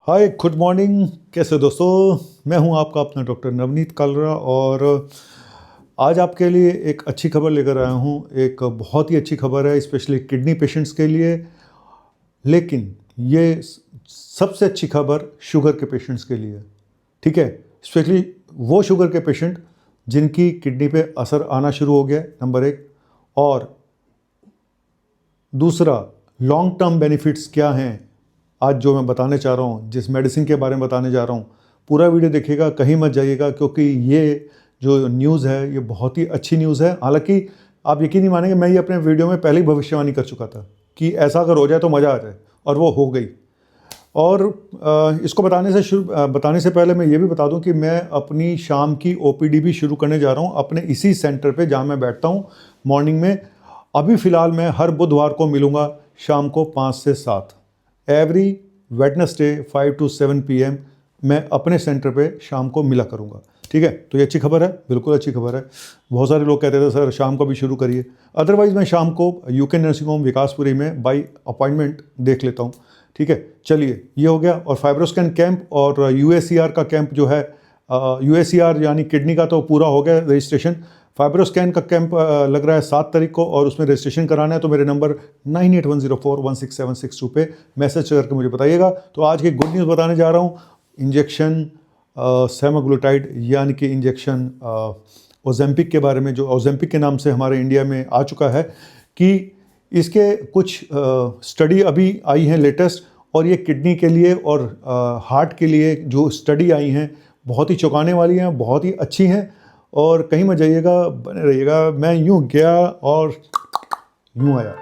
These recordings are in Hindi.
Hi good morning. कैसे हो दोस्तों? मैं हूं आपका अपना डॉक्टर नवनीत कालरा और आज आपके लिए एक अच्छी खबर लेकर आया हूं। एक बहुत ही अच्छी खबर है स्पेशली किडनी पेशेंट्स के लिए, लेकिन ये सबसे अच्छी खबर शुगर के पेशेंट्स के लिए। ठीक है, स्पेशली वो शुगर के पेशेंट जिनकी किडनी पे असर आना शुरू हो गया, नंबर एक। और दूसरा, लॉन्ग टर्म बेनिफिट्स क्या हैं आज जो मैं बताने चाह रहा हूँ, जिस मेडिसिन के बारे में बताने जा रहा हूँ। पूरा वीडियो देखिएगा, कहीं मत जाइएगा, क्योंकि ये जो न्यूज़ है ये बहुत ही अच्छी न्यूज़ है। हालांकि आप यकीन नहीं मानेंगे, मैं ये अपने वीडियो में पहले ही भविष्यवाणी कर चुका था कि ऐसा अगर हो जाए तो मज़ा आ जाए, और वो हो गई। और इसको बताने से पहले मैं ये भी बता दूं कि मैं अपनी शाम की ओपीडी भी शुरू करने जा रहा हूं अपने इसी सेंटर पे जहां मैं बैठता हूं मॉर्निंग में। अभी फ़िलहाल मैं हर बुधवार को मिलूंगा शाम को 5 से 7, एवरी वेडनेसडे 5 to 7 PM मैं अपने सेंटर पे शाम को मिला करूंगा। ठीक है, तो ये अच्छी खबर है, बिल्कुल अच्छी खबर है। बहुत सारे लोग कहते थे सर शाम को भी शुरू करिए, अदरवाइज़ मैं शाम को यूके नर्सिंग होम विकासपुरी में बाई अपॉइंटमेंट देख लेता हूँ। ठीक है, चलिए ये हो गया। और फाइब्रोस्कैन कैंप और यूएससीआर का कैंप जो है, यूएससीआर यानी किडनी का तो पूरा हो गया रजिस्ट्रेशन। फाइब्रोस्कैन का कैंप लग रहा है 7 तारीख को, और उसमें रजिस्ट्रेशन कराना है तो मेरे नंबर 9810416762 पे मैसेज करके मुझे बताइएगा। तो आज की गुड न्यूज़ बताने जा रहा हूँ। इंजेक्शन सेमाग्लूटाइड यानी कि इंजेक्शन ओजेम्पिक के बारे में, जो ओजेम्पिक के नाम से हमारे इंडिया में आ चुका है, कि इसके कुछ स्टडी अभी आई हैं लेटेस्ट, और ये किडनी के लिए और हार्ट के लिए जो स्टडी आई हैं बहुत ही चौंकाने वाली हैं, बहुत ही अच्छी हैं। और कहीं मत जाइएगा, बने रहिएगा। मैं यूँ गया और यूँ आया।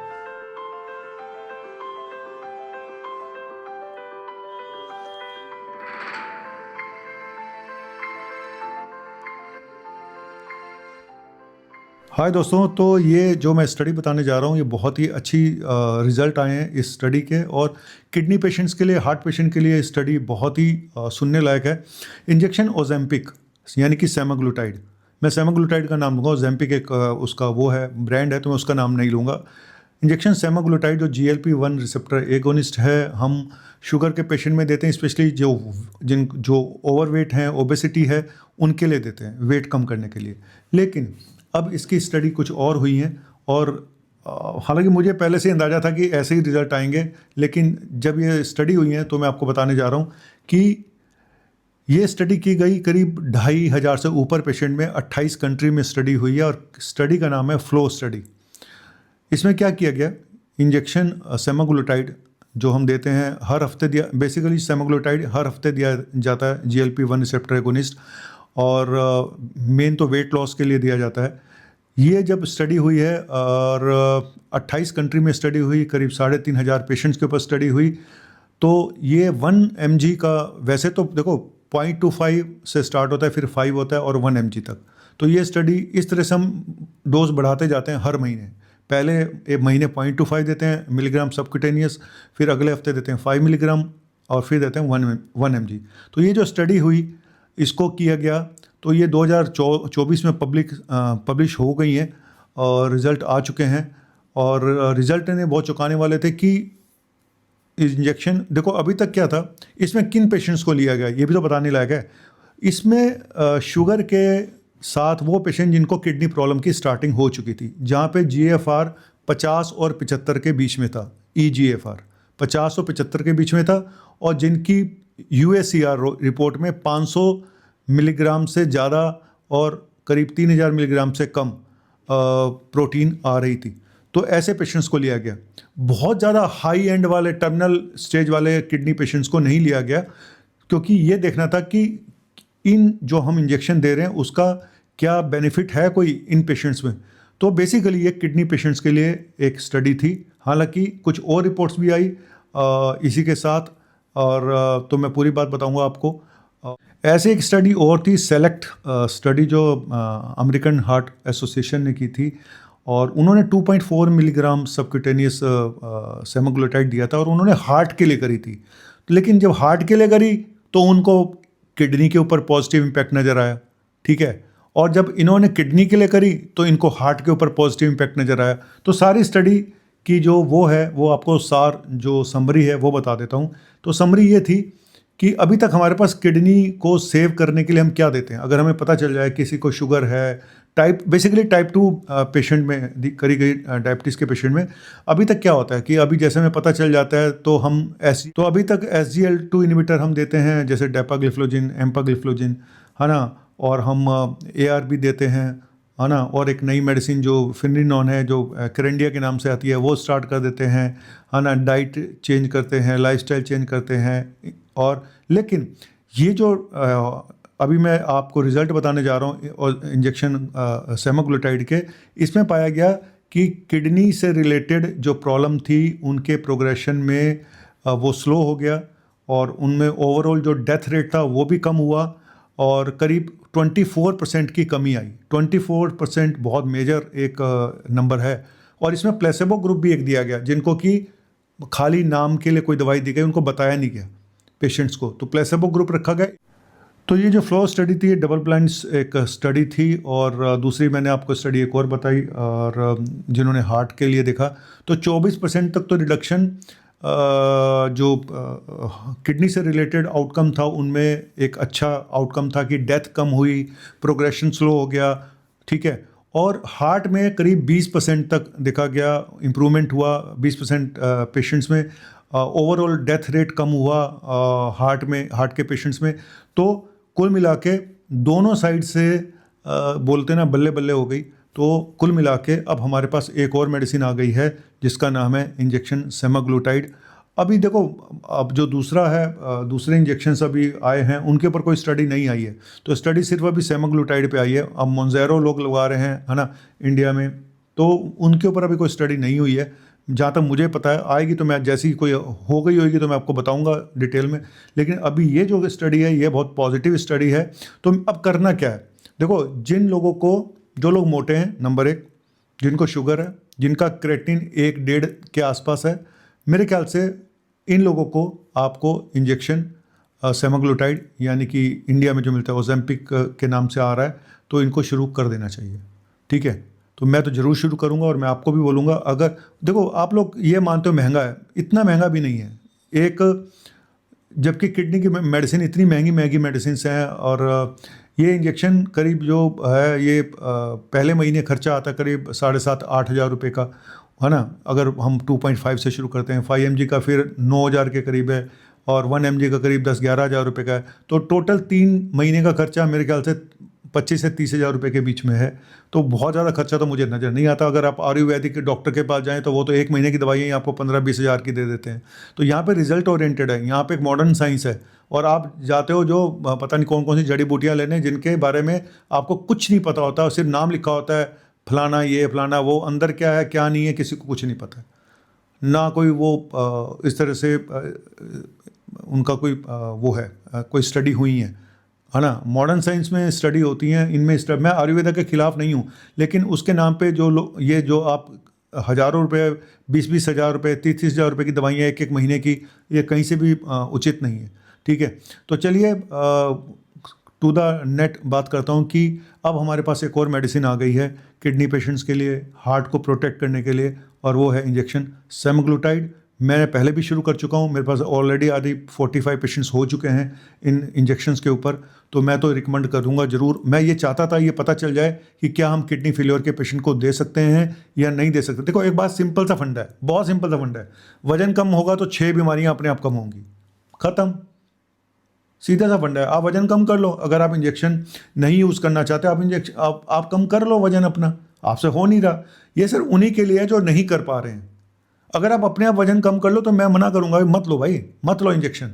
हाय दोस्तों, तो ये जो मैं स्टडी बताने जा रहा हूँ ये बहुत ही अच्छी रिजल्ट आए हैं इस स्टडी के। और किडनी पेशेंट्स के लिए, हार्ट पेशेंट के लिए स्टडी बहुत ही सुनने लायक है। इंजेक्शन ओजेम्पिक यानी कि सेमाग्लूटाइड, मैं सेमाग्लूटाइड का नाम लूँगा। ओजेम्पिक एक उसका वो है, ब्रांड है, तो मैं उसका नाम नहीं लूँगा। इंजेक्शन सेमाग्लूटाइड जो GLP-1 रिसेप्टर एगोनिस्ट है, हम शुगर के पेशेंट में देते हैं, स्पेशली जो ओवरवेट हैं, ओबेसिटी है, उनके लिए देते हैं, वेट कम करने के लिए। लेकिन अब इसकी स्टडी कुछ और हुई है, और हालांकि मुझे पहले से अंदाज़ा था कि ऐसे ही रिजल्ट आएंगे, लेकिन जब ये स्टडी हुई है तो मैं आपको बताने जा रहा हूँ कि ये स्टडी की गई करीब 2500 से ऊपर पेशेंट में, 28 कंट्री में स्टडी हुई है, और स्टडी का नाम है फ्लो स्टडी। इसमें क्या किया गया, इंजेक्शन सेमाग्लूटाइड जो हम देते हैं हर हफ्ते दिया, बेसिकली सेमाग्लूटाइड हर हफ्ते दिया जाता है, GLP-1 रिसेप्टर एगोनिस्ट, और मेन तो वेट लॉस के लिए दिया जाता है। ये जब स्टडी हुई है, और 28 कंट्री में स्टडी हुई, करीब 3500 पेशेंट्स के ऊपर स्टडी हुई, तो ये 1 mg का, वैसे तो देखो 0.25 से स्टार्ट होता है, फिर 5 होता है, और 1 mg तक। तो ये स्टडी इस तरह से हम डोज बढ़ाते जाते हैं हर महीने। पहले एक महीने 0.25 देते हैं मिलीग्राम सबक्यूटेनियस, फिर अगले हफ्ते देते हैं 5 मिलीग्राम, और फिर देते हैं 1 mg। तो ये जो स्टडी हुई इसको किया गया, तो ये 2024 में पब्लिश हो गई हैं, और रिज़ल्ट आ चुके हैं। और रिज़ल्ट ने बहुत चौंकाने वाले थे कि इंजेक्शन, देखो अभी तक क्या था, इसमें किन पेशेंट्स को लिया गया ये भी तो बताने लायक है। इसमें शुगर के साथ वो पेशेंट जिनको किडनी प्रॉब्लम की स्टार्टिंग हो चुकी थी, जहाँ पे GFR 50 और 75 के बीच में था, eGFR 50 और 75 के बीच में था, और जिनकी UACR रिपोर्ट में 500 मिलीग्राम से ज़्यादा और करीब 3000 मिलीग्राम से कम प्रोटीन आ रही थी, तो ऐसे पेशेंट्स को लिया गया। बहुत ज़्यादा हाई एंड वाले, टर्मिनल स्टेज वाले किडनी पेशेंट्स को नहीं लिया गया, क्योंकि ये देखना था कि इन जो हम इंजेक्शन दे रहे हैं उसका क्या बेनिफिट है कोई इन पेशेंट्स में। तो बेसिकली ये किडनी पेशेंट्स के लिए एक स्टडी थी। हालांकि कुछ और रिपोर्ट्स भी आई इसी के साथ, और तो मैं पूरी बात बताऊंगा आपको। ऐसे एक स्टडी और थी, सेलेक्ट स्टडी, जो अमेरिकन हार्ट एसोसिएशन ने की थी, और उन्होंने 2.4 मिलीग्राम सबक्यूटेनियस सेमाग्लूटाइड दिया था, और उन्होंने हार्ट के लिए करी थी। लेकिन जब हार्ट के लिए करी तो उनको किडनी के ऊपर पॉजिटिव इम्पैक्ट नज़र आया। ठीक है, और जब इन्होंने किडनी के लिए करी तो इनको हार्ट के ऊपर पॉजिटिव इम्पैक्ट नज़र आया। तो सारी स्टडी की जो वो है, वो आपको सार जो समरी है वो बता देता हूँ। तो समरी ये थी कि अभी तक हमारे पास किडनी को सेव करने के लिए हम क्या देते हैं। अगर हमें पता चल जाए किसी को शुगर है, बेसिकली टाइप 2 पेशेंट में करी गई डायबिटीज़ के पेशेंट में अभी तक क्या होता है कि अभी जैसे हमें पता चल जाता है तो हम तो अभी तक SGLT2 इनहिबिटर हम देते हैं, जैसे डेपाग्लिफ्लोजिन, एम्पाग्लिफ्लोजिन, है ना, और हम ARB देते हैं, है ना, और एक नई मेडिसिन जो फिनरिनॉन है जो करेंडिया के नाम से आती है वो स्टार्ट कर देते हैं, है ना, डाइट चेंज करते हैं, लाइफस्टाइल चेंज करते हैं। और लेकिन ये जो अभी मैं आपको रिज़ल्ट बताने जा रहा हूँ और इंजेक्शन सेमाग्लूटाइड के, इसमें पाया गया कि किडनी से रिलेटेड जो प्रॉब्लम थी उनके प्रोग्रेशन में वो स्लो हो गया और उनमें ओवरऑल जो डेथ रेट था वो भी कम हुआ और करीब 24% की कमी आई। 24% बहुत मेजर एक नंबर है। और इसमें प्लेसेबो ग्रुप भी एक दिया गया जिनको कि खाली नाम के लिए कोई दवाई दी गई, उनको बताया नहीं गया पेशेंट्स को, तो प्लेसेबो ग्रुप रखा गया। तो ये जो फ्लो स्टडी थी, डबल ब्लाइंड एक स्टडी थी। और दूसरी मैंने आपको स्टडी एक और बताई, और जिन्होंने हार्ट के लिए देखा तो 24% तक तो रिडक्शन जो किडनी से रिलेटेड आउटकम था उनमें एक अच्छा आउटकम था कि डेथ कम हुई, प्रोग्रेशन स्लो हो गया, ठीक है। और हार्ट में करीब 20% तक देखा गया, इम्प्रूवमेंट हुआ 20% पेशेंट्स में। ओवरऑल डेथ रेट कम हुआ हार्ट के पेशेंट्स में। तो कुल मिला के दोनों साइड से बोलते ना बल्ले बल्ले हो गई। तो कुल मिला के अब हमारे पास एक और मेडिसिन आ गई है जिसका नाम है इंजेक्शन सेमाग्लूटाइड। अभी देखो, अब जो दूसरा है, दूसरे इंजेक्शन्स अभी आए हैं उनके ऊपर कोई स्टडी नहीं आई है, तो स्टडी सिर्फ अभी सेमाग्लूटाइड पे आई है। अब मोन्जेरो लोग लगवा रहे हैं, है ना, इंडिया में, तो उनके ऊपर अभी कोई स्टडी नहीं हुई है। जहाँ तक मुझे पता है आएगी तो मैं, जैसी कोई हो गई होगी तो मैं आपको बताऊंगा डिटेल में। लेकिन अभी ये जो स्टडी है ये बहुत पॉजिटिव स्टडी है। तो अब करना क्या है, देखो, जिन लोगों को, जो लोग मोटे हैं, नंबर 1, जिनको शुगर है, जिनका क्रेटिन 1-1.5 के आसपास है, मेरे ख्याल से इन लोगों को आपको इंजेक्शन सेमाग्लूटाइड, यानी कि इंडिया में जो मिलता है ओजेम्पिक के नाम से आ रहा है, तो इनको शुरू कर देना चाहिए, ठीक है। तो मैं तो ज़रूर शुरू करूँगा और मैं आपको भी बोलूँगा। अगर देखो, आप लोग ये मानते हो महंगा है, इतना महंगा भी नहीं है एक, जबकि किडनी की मेडिसिन इतनी महंगी महंगी मेडिसिन हैं। और ये इंजेक्शन करीब जो है ये पहले महीने खर्चा आता करीब 7,500-8 हज़ार रुपये का, है ना। अगर हम 2.5 से शुरू करते हैं, 5 mg का फिर 9,000 के करीब है और 1 mg का करीब 10-11 हज़ार रुपये का है। तो टोटल 3 महीने का खर्चा मेरे ख्याल से 25 से 30 हज़ार रुपये के बीच में है। तो बहुत ज़्यादा खर्चा तो मुझे नज़र नहीं आता। अगर आप आयुर्वेदिक के डॉक्टर के पास जाएं तो वो तो 1 महीने की दवाइयाँ ही आपको 15-20 हज़ार की दे देते हैं। तो यहाँ पे रिजल्ट ओरिएंटेड है, यहाँ पे एक मॉडर्न साइंस है। और आप जाते हो जो पता नहीं कौन कौन सी जड़ी बूटियाँ लेने, जिनके बारे में आपको कुछ नहीं पता होता, सिर्फ नाम लिखा होता है, फलाना ये फलाना वो, अंदर क्या है क्या नहीं है किसी को कुछ नहीं पता है। ना कोई वो इस तरह से उनका कोई वो है, कोई स्टडी हुई है ना। मॉडर्न साइंस में स्टडी होती हैं, इनमें मैं आयुर्वेदा के खिलाफ नहीं हूँ, लेकिन उसके नाम पे जो लोग, ये जो आप हज़ारों रुपए, 20-20 हज़ार रुपये, 30-30 हज़ार रुपये की दवाइयाँ एक महीने की, ये कहीं से भी उचित नहीं है, ठीक है। तो चलिए टू द नेट बात करता हूँ कि अब हमारे पास एक और मेडिसिन आ गई है किडनी पेशेंट्स के लिए, हार्ट को प्रोटेक्ट करने के लिए, और वो है इंजेक्शन सेमाग्लूटाइड। मैं पहले भी शुरू कर चुका हूँ, मेरे पास ऑलरेडी आदि 45 पेशेंट्स हो चुके हैं इन इंजेक्शंस के ऊपर। तो मैं तो रिकमेंड करूँगा ज़रूर। मैं ये चाहता था ये पता चल जाए कि क्या हम किडनी फेलियर के पेशेंट को दे सकते हैं या नहीं दे सकते। देखो, एक बात सिंपल सा फंडा है, बहुत सिंपल सा फंडा है। वजन कम होगा तो 6 बीमारियाँ अपने आप कम होंगी, ख़त्म, सीधा सा फंडा है। आप वजन कम कर लो, अगर आप इंजेक्शन नहीं यूज़ करना चाहते, आप कम कर लो वजन अपना, आपसे हो नहीं रहा। ये सिर्फ उन्हीं के लिए है जो नहीं कर पा रहे हैं। अगर आप अपने आप वजन कम कर लो तो मैं मना करूंगा, मत लो भाई, मत लो इंजेक्शन।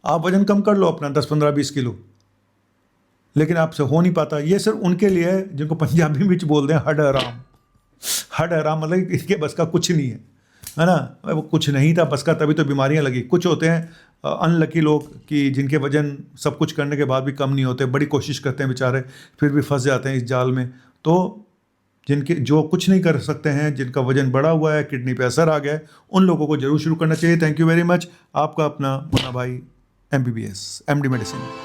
आप वजन कम कर लो अपना 10-15-20 किलो, लेकिन आपसे हो नहीं पाता। ये सिर्फ उनके लिए है जिनको पंजाबी में बोलते हैं हड हराम। हड हराम मतलब इसके बस का कुछ नहीं है ना। वो कुछ नहीं था बस का, तभी तो बीमारियां लगी। कुछ होते हैं अनलकी लोग कि जिनके वजन सब कुछ करने के बाद भी कम नहीं होते, बड़ी कोशिश करते हैं बेचारे, फिर भी फंस जाते हैं इस जाल में। तो जिनके जो कुछ नहीं कर सकते हैं, जिनका वजन बढ़ा हुआ है, किडनी पे असर आ गया है, उन लोगों को जरूर शुरू करना चाहिए। Thank you very much. आपका अपना मुन्ना भाई, MBBS MD मेडिसिन।